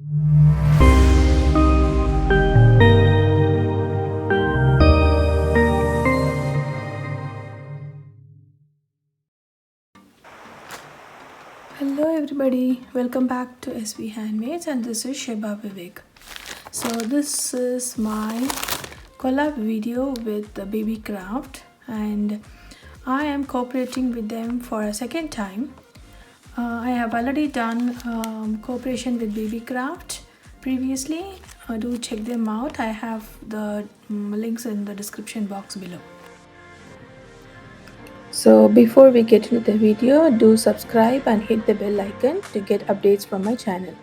Hello everybody, welcome back to SB Handmaids, and this is Sheba Vivek. So this is my collab video with the BEEBEECRAFT, and I am cooperating with them for a second time. I have already done cooperation with BEEBEECRAFT previously. Do check them out. I have the links in the description box below. So before we get into the video, do subscribe and hit the bell icon to get updates from my channel.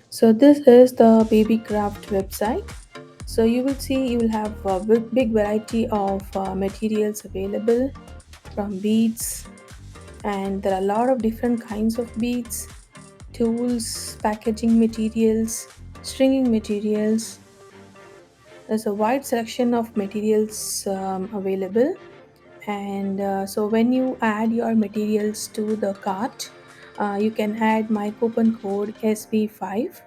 So this is the BEEBEECRAFT website. So you will have a big variety of materials available, from beads, and there are a lot of different kinds of beads, tools, packaging materials, stringing materials. There's a wide selection of materials available, and so when you add your materials to the cart, you can add my coupon code SB5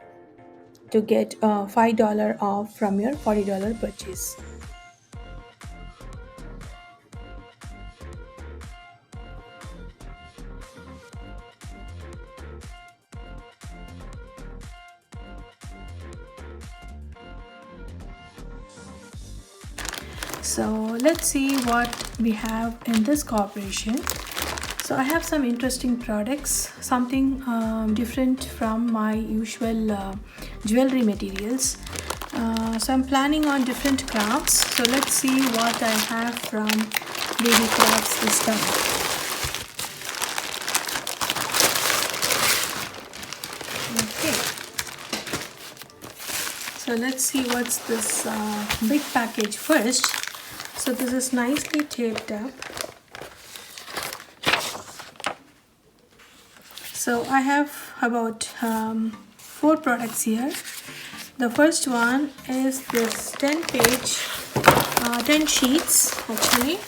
to get $5 off from your $40 purchase. So let's see what we have in this cooperation. So I have some interesting products, something different from my usual jewelry materials. So I'm planning on different crafts. So let's see what I have from BEEBEECRAFT this time. Okay. So let's see what's this big package first. So this is nicely taped up. So I have about 4 products here. The first one is this 10 sheets actually.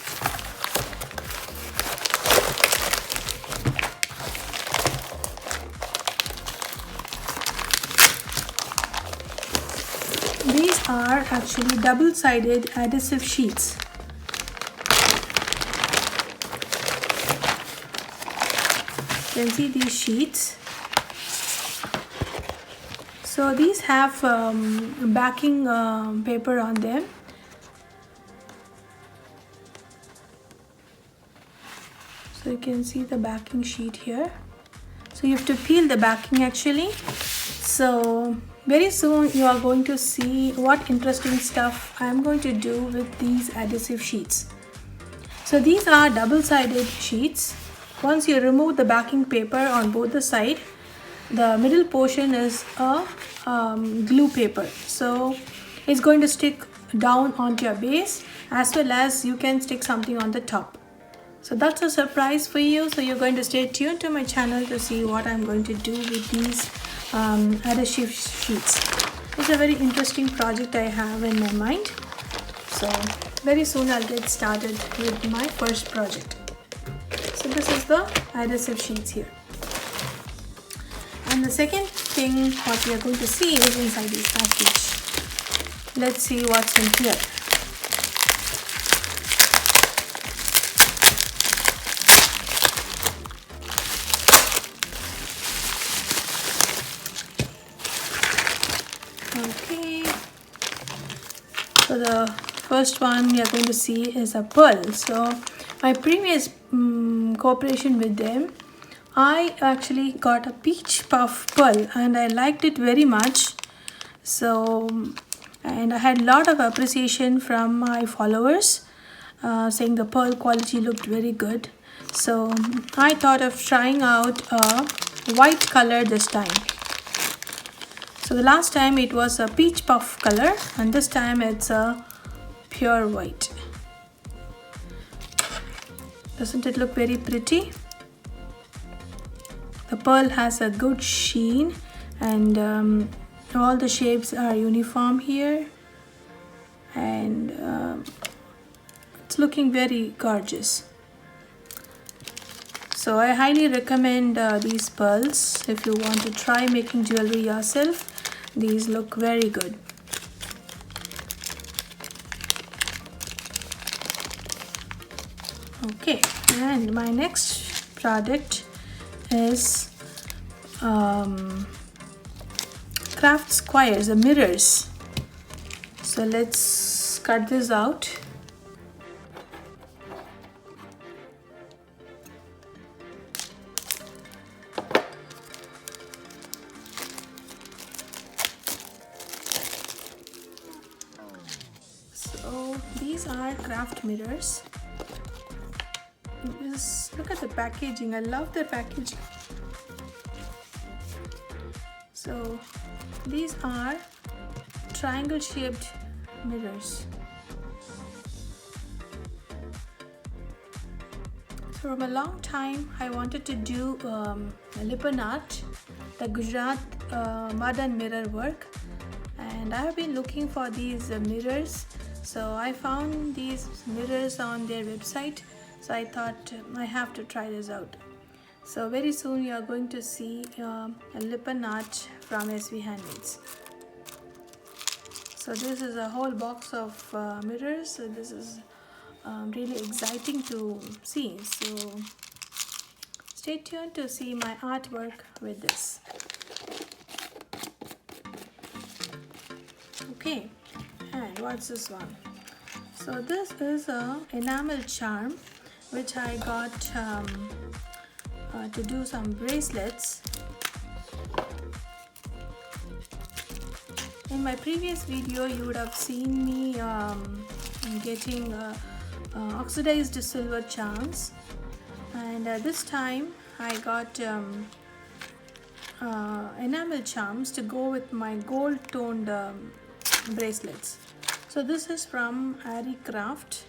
These are actually double-sided adhesive sheets. You can see these sheets. So these have backing paper on them. So you can see the backing sheet here. So you have to peel the backing actually. So very soon you are going to see what interesting stuff I am going to do with these adhesive sheets. So these are double-sided sheets. Once you remove the backing paper on both the side, the middle portion is a glue paper. So it's going to stick down onto your base, as well as you can stick something on the top. So that's a surprise for you. So you're going to stay tuned to my channel to see what I'm going to do with these adhesive sheets. It's a very interesting project I have in my mind. So very soon I'll get started with my first project. So this is the adhesive sheets here. And the second thing what we are going to see is inside this package. Let's see what's in here. Okay. So the first one we are going to see is a pearl. So my previous cooperation with them, I actually got a peach puff pearl and I liked it very much. So, and I had a lot of appreciation from my followers saying the pearl quality looked very good. So I thought of trying out a white color this time. So the last time it was a peach puff color, and this time it's a pure white. Doesn't it look very pretty? The pearl has a good sheen, and all the shapes are uniform here, and it's looking very gorgeous. So I highly recommend these pearls if you want to try making jewelry yourself. These look very good. Okay, and my next product is craft squares, the mirrors. So let's cut this out. So these are craft mirrors. Just look at the packaging. I love the packaging. So these are triangle shaped mirrors. So from a long time I wanted to do a lipan art, the Gujarat mud and mirror work, and I have been looking for these mirrors. So I found these mirrors on their website, so I thought I have to try this out. So very soon you are going to see a lipan art from SV Handmades. So this is a whole box of mirrors. So this is really exciting to see. So stay tuned to see my artwork with this. Okay, and what's this one? So this is a enamel charm which I got to do some bracelets. In my previous video you would have seen me getting oxidized silver charms, and this time I got enamel charms to go with my gold toned bracelets. So this is from BEEBEECRAFT.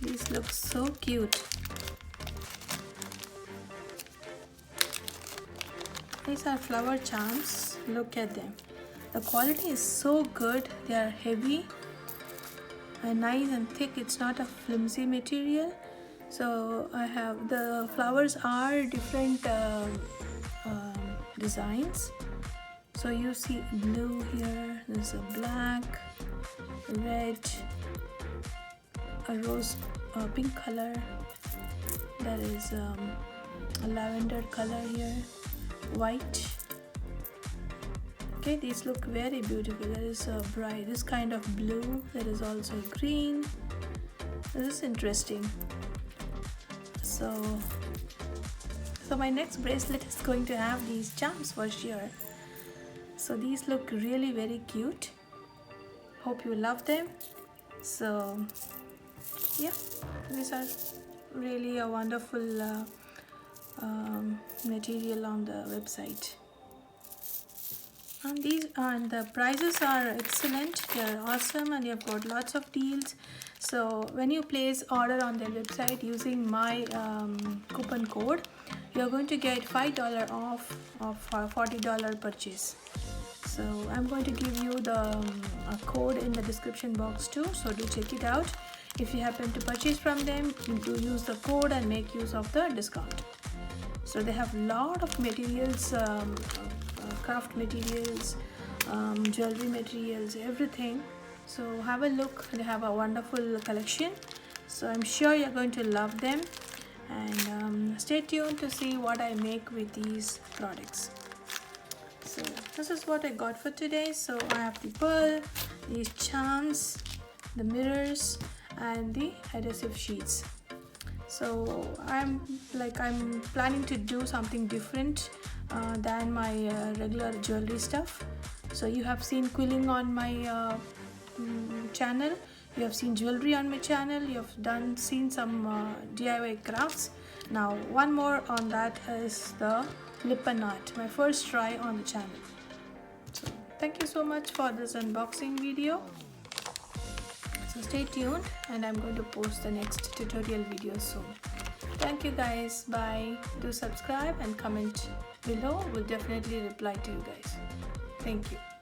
These look so cute. These are flower charms. Look at them. The quality is so good. They are heavy and nice and thick. It's not a flimsy material. So I have the flowers are different designs. So you see blue here. There's a black, red, a rose, pink color. There is a lavender color here, white. Okay, these look very beautiful. There is a bright, this kind of blue. There is also green. This is interesting. So my next bracelet is going to have these charms for sure. So these look really very cute. Hope you love them. So yeah, these are really a wonderful material on the website. And the prices are excellent. They are awesome, and you've got lots of deals. So when you place order on their website using my coupon code, you're going to get $5 off of $40 purchase. So I'm going to give you the code in the description box too, so do check it out. If you happen to purchase from them, you do use the code and make use of the discount. So they have a lot of materials, craft materials, jewelry materials, everything. So have a look. They have a wonderful collection. So I'm sure you're going to love them, and stay tuned to see what I make with these products. So this is what I got for today. So I have the pearl, these charms, the mirrors, and the adhesive sheets. So I'm planning to do something different than my regular jewelry stuff. So you have seen quilling on my channel, you have seen jewelry on my channel, you have seen some DIY crafts. Now one more on that is the lipan art, my first try on the channel. So thank you so much for this unboxing video. So stay tuned, and I'm going to post the next tutorial video soon. Thank you guys. Bye. Do subscribe and comment below. We'll definitely reply to you guys. Thank you.